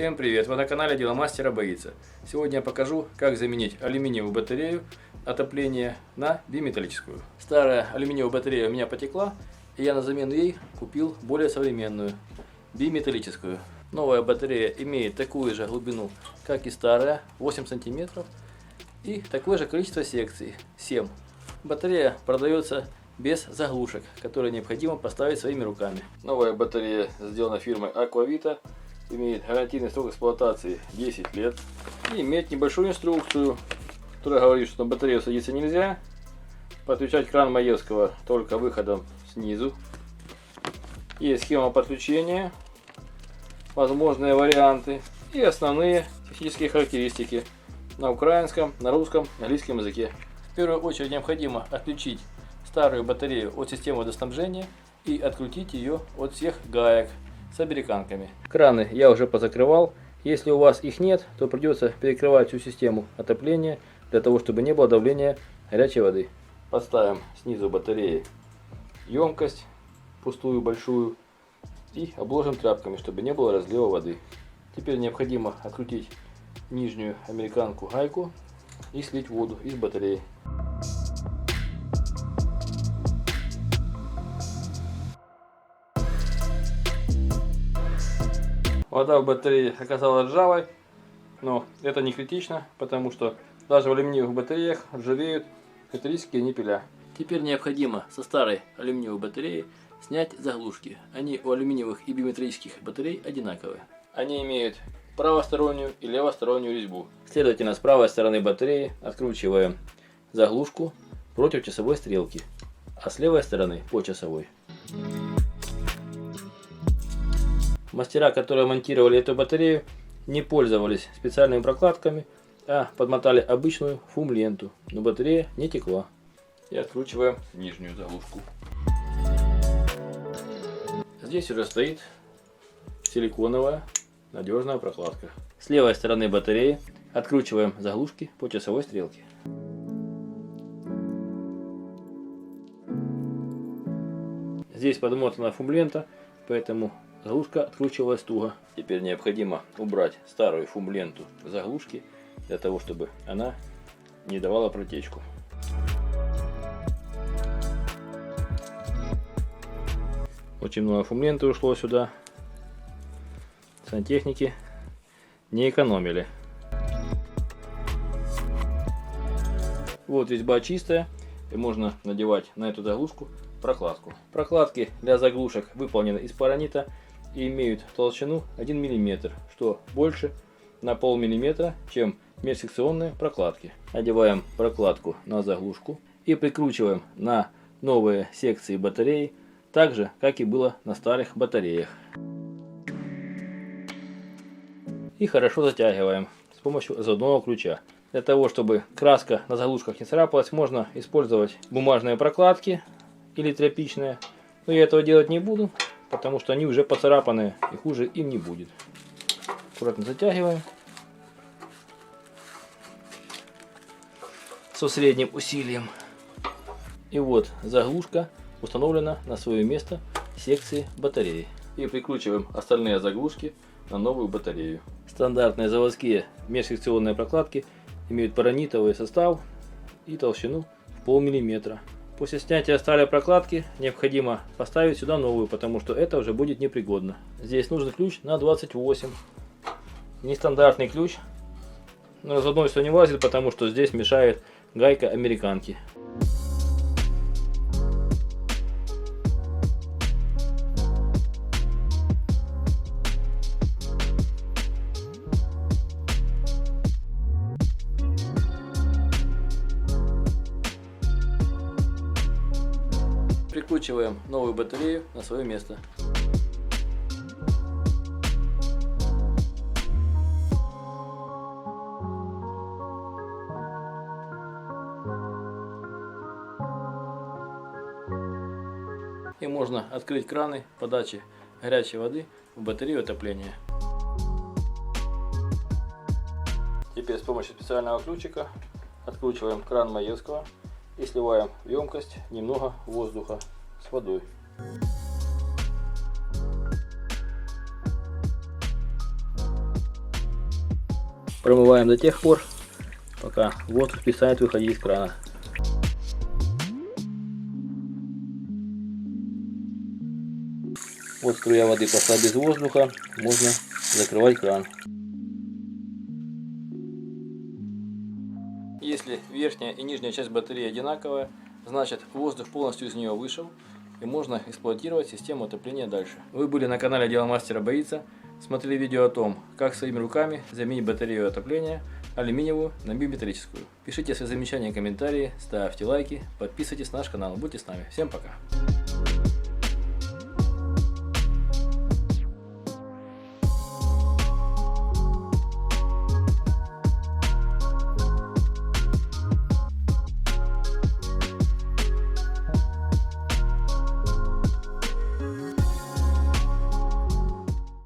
Всем привет! Вы на канале Дело мастера боится. Сегодня я покажу, как заменить алюминиевую батарею отопления на биметаллическую. Старая алюминиевая батарея у меня потекла, и я на замену ей купил более современную биметаллическую. Новая батарея имеет такую же глубину, как и старая, 8 см, и такое же количество секций, 7. Батарея продается без заглушек, которые необходимо поставить своими руками. Новая батарея сделана фирмой Aquavita, имеет гарантийный срок эксплуатации 10 лет и имеет небольшую инструкцию, которая говорит, что на батарею садиться нельзя, подключать кран Маевского только выходом снизу. Есть схема подключения, возможные варианты и основные технические характеристики на украинском, на русском, на английском языке. В первую очередь необходимо отключить старую батарею от системы водоснабжения и открутить ее от всех гаек с американками. Краны я уже позакрывал. Если у вас их нет, то придется перекрывать всю систему отопления, для того, чтобы не было давления горячей воды. Подставим снизу батареи емкость, пустую, большую, и обложим тряпками, чтобы не было разлива воды. Теперь необходимо открутить нижнюю американку гайку и слить воду из батареи. Вода в батарее оказалась ржавой, но это не критично, потому что даже в алюминиевых батареях ржавеют металлические ниппеля. Теперь необходимо со старой алюминиевой батареи снять заглушки. Они у алюминиевых и биметаллических батарей одинаковые. Они имеют правостороннюю и левостороннюю резьбу. Следовательно, с правой стороны батареи откручиваем заглушку против часовой стрелки, а с левой стороны по часовой. Мастера, которые монтировали эту батарею, не пользовались специальными прокладками, а подмотали обычную фум-ленту, но батарея не текла. И откручиваем нижнюю заглушку. Здесь уже стоит силиконовая надежная прокладка. С левой стороны батареи откручиваем заглушки по часовой стрелке. Здесь подмотана фум-лента, поэтому заглушка откручивалась туго. Теперь необходимо убрать старую фум-ленту заглушки, для того, чтобы она не давала протечку. Очень много фум-ленты ушло сюда. Сантехники не экономили. Вот резьба чистая, и можно надевать на эту заглушку прокладку. Прокладки для заглушек выполнены из паранита и имеют толщину 1 мм, что больше на полмиллиметра, чем межсекционные прокладки. Одеваем прокладку на заглушку и прикручиваем на новые секции батареи, так же, как и было на старых батареях. И хорошо затягиваем с помощью заводного ключа. Для того, чтобы краска на заглушках не царапалась, можно использовать бумажные прокладки или тряпичные. Но я этого делать не буду, потому что они уже поцарапанные и хуже им не будет. Аккуратно затягиваем со средним усилием. И вот заглушка установлена на свое место в секции батареи. И прикручиваем остальные заглушки на новую батарею. Стандартные заводские межсекционные прокладки имеют паранитовый состав и толщину в полмиллиметра. После снятия старой прокладки необходимо поставить сюда новую, потому что это уже будет непригодно. Здесь нужен ключ на 28. Нестандартный ключ, но разодной все не влазит, потому что здесь мешает гайка американки. Прикручиваем новую батарею на свое место. И можно открыть краны подачи горячей воды в батарею отопления. Теперь с помощью специального ключика откручиваем кран Маевского и сливаем в емкость немного воздуха с водой. промываем до тех пор, пока воздух перестанет выходить из крана. Вот струя воды пошла без воздуха, можно закрывать кран. Если верхняя и нижняя часть батареи одинаковая, значит воздух полностью из нее вышел и можно эксплуатировать систему отопления дальше. Вы были на канале Дело мастера боится, смотрели видео о том, как своими руками заменить батарею отопления алюминиевую на биометаллическую. Пишите свои замечания и комментарии, ставьте лайки, подписывайтесь на наш канал. Будьте с нами. Всем пока!